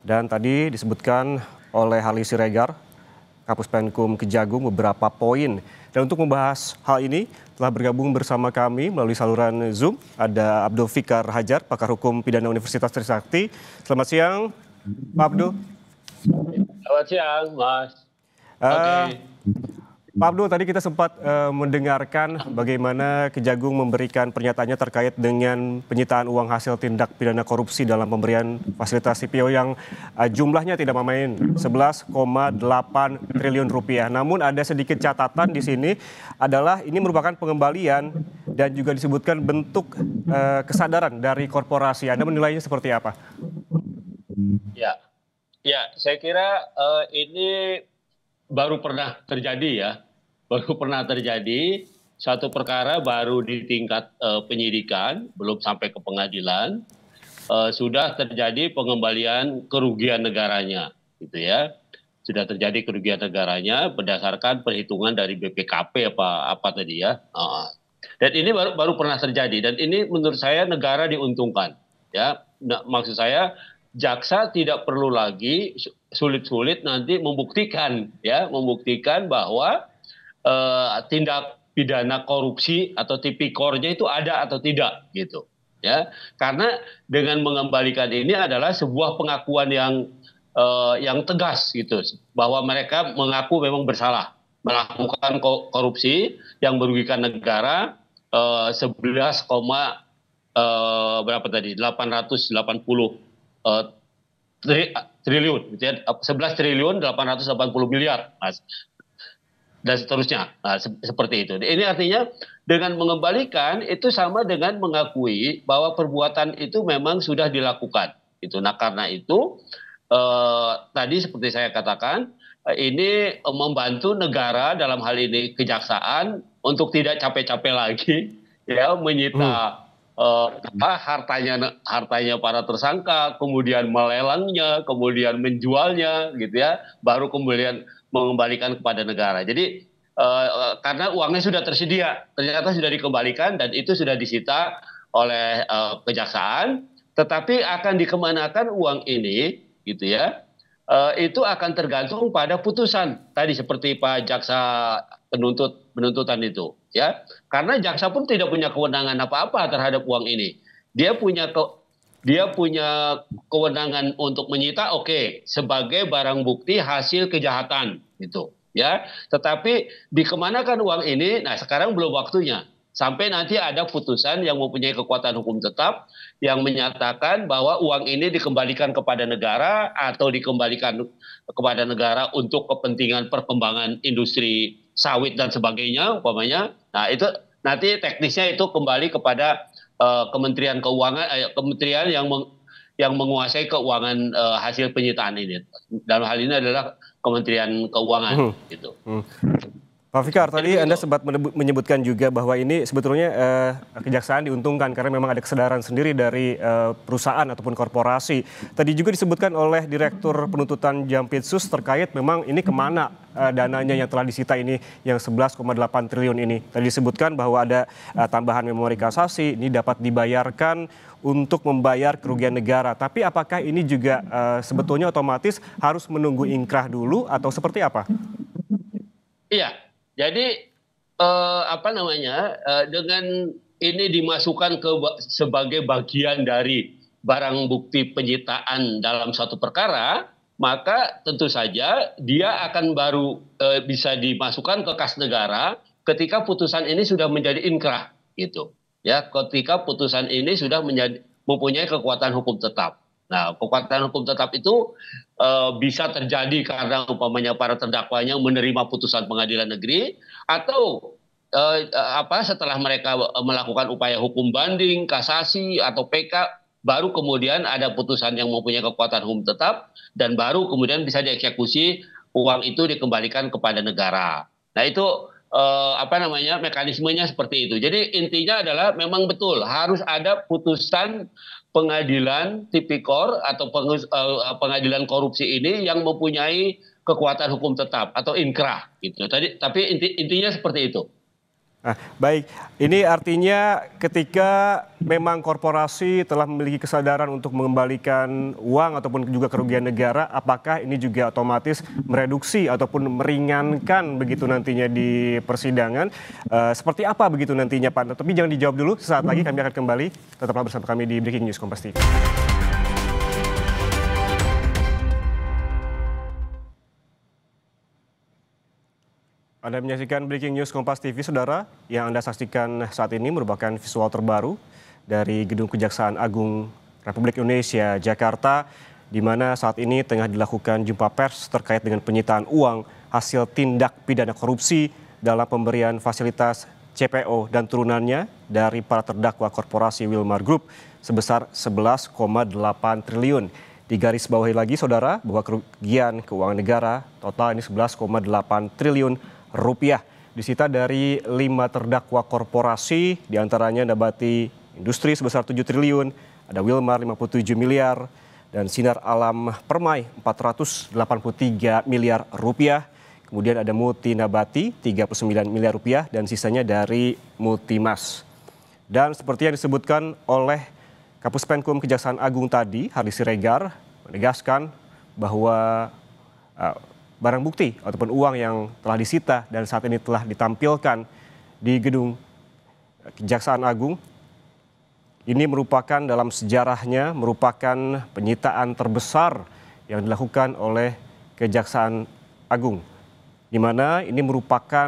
Dan tadi disebutkan oleh Harley Siregar, Kapus Penkum Kejagung beberapa poin. Dan untuk membahas hal ini telah bergabung bersama kami melalui saluran Zoom ada Abdul Fikar Hajar, pakar hukum pidana Universitas Trisakti. Selamat siang, Pak Abdul. Selamat siang, Mas. Oke. Pak Abdul, tadi kita sempat mendengarkan bagaimana Kejagung memberikan pernyataannya terkait dengan penyitaan uang hasil tindak pidana korupsi dalam pemberian fasilitas CPO yang jumlahnya tidak main, 11,8 triliun rupiah. Namun ada sedikit catatan di sini adalah ini merupakan pengembalian dan juga disebutkan bentuk kesadaran dari korporasi. Anda menilainya seperti apa? Ya, saya kira ini baru pernah terjadi ya. Baru pernah terjadi, satu perkara baru di tingkat penyidikan, belum sampai ke pengadilan, sudah terjadi pengembalian kerugian negaranya, gitu ya. Sudah terjadi kerugian negaranya berdasarkan perhitungan dari BPKP apa tadi ya. Dan ini baru pernah terjadi, dan ini menurut saya negara diuntungkan, ya. Nah, maksud saya jaksa tidak perlu lagi sulit-sulit nanti membuktikan bahwa tindak pidana korupsi atau tipikornya itu ada atau tidak gitu ya, karena dengan mengembalikan ini adalah sebuah pengakuan yang tegas gitu bahwa mereka mengaku memang bersalah melakukan korupsi yang merugikan negara 11, berapa tadi 880 triliun gitu ya, 11 triliun 880 miliar, Mas, dan seterusnya. Nah, seperti itu. Ini artinya dengan mengembalikan itu sama dengan mengakui bahwa perbuatan itu memang sudah dilakukan. Itu. Nah, karena itu tadi seperti saya katakan, ini membantu negara dalam hal ini kejaksaan untuk tidak capek-capek lagi ya menyita hartanya para tersangka, kemudian melelangnya, kemudian menjualnya gitu ya, baru kemudian mengembalikan kepada negara. Jadi karena uangnya sudah tersedia, ternyata sudah dikembalikan dan itu sudah disita oleh kejaksaan, tetapi akan dikemanakan uang ini, gitu ya? Itu akan tergantung pada putusan tadi seperti Pak Jaksa penuntutan itu, ya. Karena jaksa pun tidak punya kewenangan apa-apa terhadap uang ini. Dia punya kewenangan untuk menyita, oke, sebagai barang bukti hasil kejahatan gitu ya, tetapi dikemanakan uang ini, nah sekarang belum waktunya sampai nanti ada putusan yang mempunyai kekuatan hukum tetap yang menyatakan bahwa uang ini dikembalikan kepada negara atau dikembalikan kepada negara untuk kepentingan perkembangan industri sawit dan sebagainya umpamanya. Nah, itu nanti teknisnya itu kembali kepada Kementerian Keuangan, kementerian yang menguasai keuangan hasil penyitaan ini. Dalam hal ini adalah Kementerian Keuangan gitu. Pak Fikar, tadi Anda sempat menyebutkan juga bahwa ini sebetulnya kejaksaan diuntungkan karena memang ada kesadaran sendiri dari perusahaan ataupun korporasi. Tadi juga disebutkan oleh Direktur Penuntutan Jampitsus terkait memang ini kemana dananya yang telah disita ini yang 11,8 triliun ini. Tadi disebutkan bahwa ada tambahan memori kasasi, ini dapat dibayarkan untuk membayar kerugian negara. Tapi apakah ini juga sebetulnya otomatis harus menunggu ingkrah dulu atau seperti apa? Iya. Jadi dengan ini dimasukkan sebagai bagian dari barang bukti penyitaan dalam suatu perkara, maka tentu saja dia akan baru bisa dimasukkan ke kas negara ketika putusan ini sudah menjadi inkrah gitu. Ya, ketika putusan ini sudah mempunyai kekuatan hukum tetap. Nah, kekuatan hukum tetap itu bisa terjadi karena umpamanya para terdakwanya menerima putusan pengadilan negeri atau setelah mereka melakukan upaya hukum banding, kasasi atau PK, baru kemudian ada putusan yang mempunyai kekuatan hukum tetap dan baru kemudian bisa dieksekusi, uang itu dikembalikan kepada negara. Nah, itu mekanismenya seperti itu. Jadi intinya adalah memang betul harus ada putusan pengadilan tipikor atau pengadilan korupsi ini yang mempunyai kekuatan hukum tetap atau inkrah gitu. Tapi intinya seperti itu. Nah, baik, ini artinya ketika memang korporasi telah memiliki kesadaran untuk mengembalikan uang ataupun juga kerugian negara, apakah ini juga otomatis mereduksi ataupun meringankan begitu nantinya di persidangan? Seperti apa begitu nantinya, Pak? Tapi jangan dijawab dulu, sesaat lagi kami akan kembali. Tetaplah bersama kami di Breaking News Kompas TV. Anda menyaksikan Breaking News Kompas TV, Saudara. Yang Anda saksikan saat ini merupakan visual terbaru dari Gedung Kejaksaan Agung Republik Indonesia, Jakarta, di mana saat ini tengah dilakukan jumpa pers terkait dengan penyitaan uang hasil tindak pidana korupsi dalam pemberian fasilitas CPO dan turunannya dari para terdakwa korporasi Wilmar Group sebesar 11,8 triliun. Digaris bawahi lagi, Saudara, bahwa kerugian keuangan negara total ini 11,8 triliun rupiah disita dari 5 terdakwa korporasi, diantaranya Nabati Industri sebesar 7 triliun, ada Wilmar 57 miliar, dan Sinar Alam Permai 483 miliar rupiah. Kemudian ada Multi Nabati 39 miliar rupiah dan sisanya dari Multimas. Dan seperti yang disebutkan oleh Kapus Penkum Kejaksaan Agung tadi, Hardy Siregar menegaskan bahwa barang bukti ataupun uang yang telah disita dan saat ini telah ditampilkan di Gedung Kejaksaan Agung ini merupakan dalam sejarahnya merupakan penyitaan terbesar yang dilakukan oleh Kejaksaan Agung, di mana ini merupakan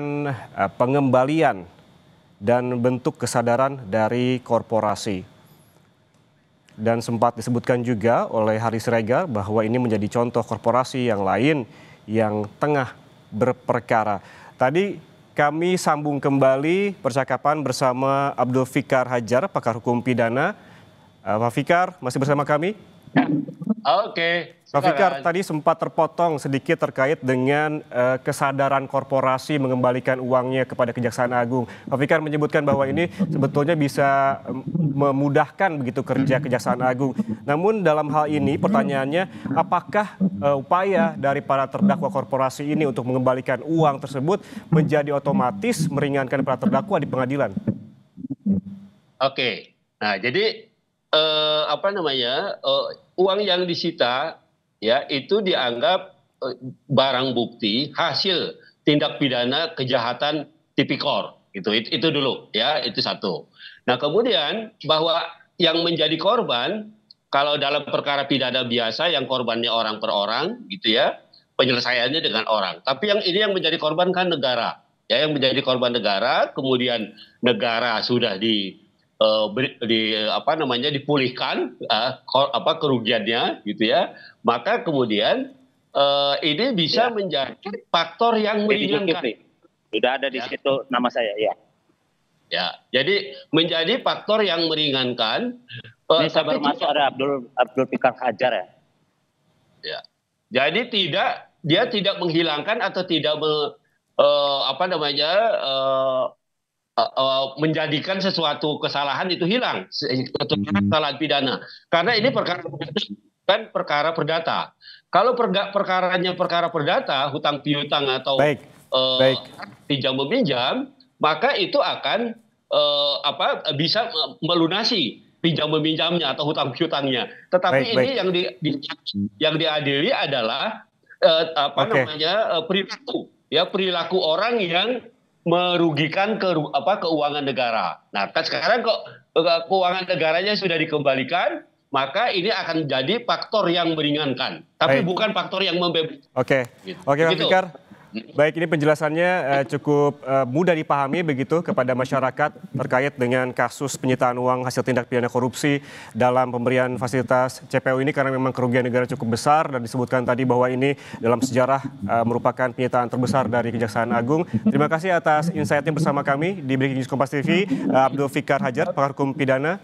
pengembalian dan bentuk kesadaran dari korporasi. Dan sempat disebutkan juga oleh Hardy Siregar bahwa ini menjadi contoh korporasi yang lain yang tengah berperkara. Tadi kami sambung kembali percakapan bersama Abdul Fikar Hajar, pakar hukum pidana. Pak Fikar, masih bersama kami? Oke. Pak Fikar, tadi sempat terpotong sedikit terkait dengan kesadaran korporasi mengembalikan uangnya kepada Kejaksaan Agung. Pak Fikar menyebutkan bahwa ini sebetulnya bisa memudahkan begitu kerja Kejaksaan Agung. Namun dalam hal ini pertanyaannya, apakah upaya dari para terdakwa korporasi ini untuk mengembalikan uang tersebut menjadi otomatis meringankan para terdakwa di pengadilan? Oke. Nah, jadi uang yang disita ya itu dianggap barang bukti hasil tindak pidana kejahatan tipikor gitu. Itu dulu ya, itu satu. Nah, kemudian bahwa yang menjadi korban kalau dalam perkara pidana biasa yang korbannya orang per orang gitu ya, penyelesaiannya dengan orang. Tapi yang ini yang menjadi korban kan negara. Ya, yang menjadi korban negara, kemudian negara sudah dipulihkan kerugiannya gitu ya, maka kemudian ini bisa menjadi faktor yang meringankan. Sudah ada di situ nama saya ya. Ya, jadi menjadi faktor yang meringankan. Ini saya baru masuk ada Abdul Fikar Hajar ya. Ya, jadi dia tidak menghilangkan atau tidak menjadikan sesuatu kesalahan itu hilang, kesalahan pidana. Karena ini perkara perdata. Kalau perkaranya perkara perdata, hutang piutang atau pinjam meminjam, maka itu akan bisa melunasi pinjam meminjamnya atau hutang piutangnya. Tetapi ini yang diadili adalah perilaku orang yang merugikan keuangan negara. Nah, kan sekarang kok keuangan negaranya sudah dikembalikan, maka ini akan jadi faktor yang meringankan, tapi bukan faktor yang membebaskan. Oke, Pak Fikar. Baik, ini penjelasannya cukup mudah dipahami begitu kepada masyarakat terkait dengan kasus penyitaan uang hasil tindak pidana korupsi dalam pemberian fasilitas CPO ini, karena memang kerugian negara cukup besar dan disebutkan tadi bahwa ini dalam sejarah merupakan penyitaan terbesar dari Kejaksaan Agung. Terima kasih atas insight-nya bersama kami di Breaking News Kompas TV, Abdul Fikar Hajar, pakar hukum pidana.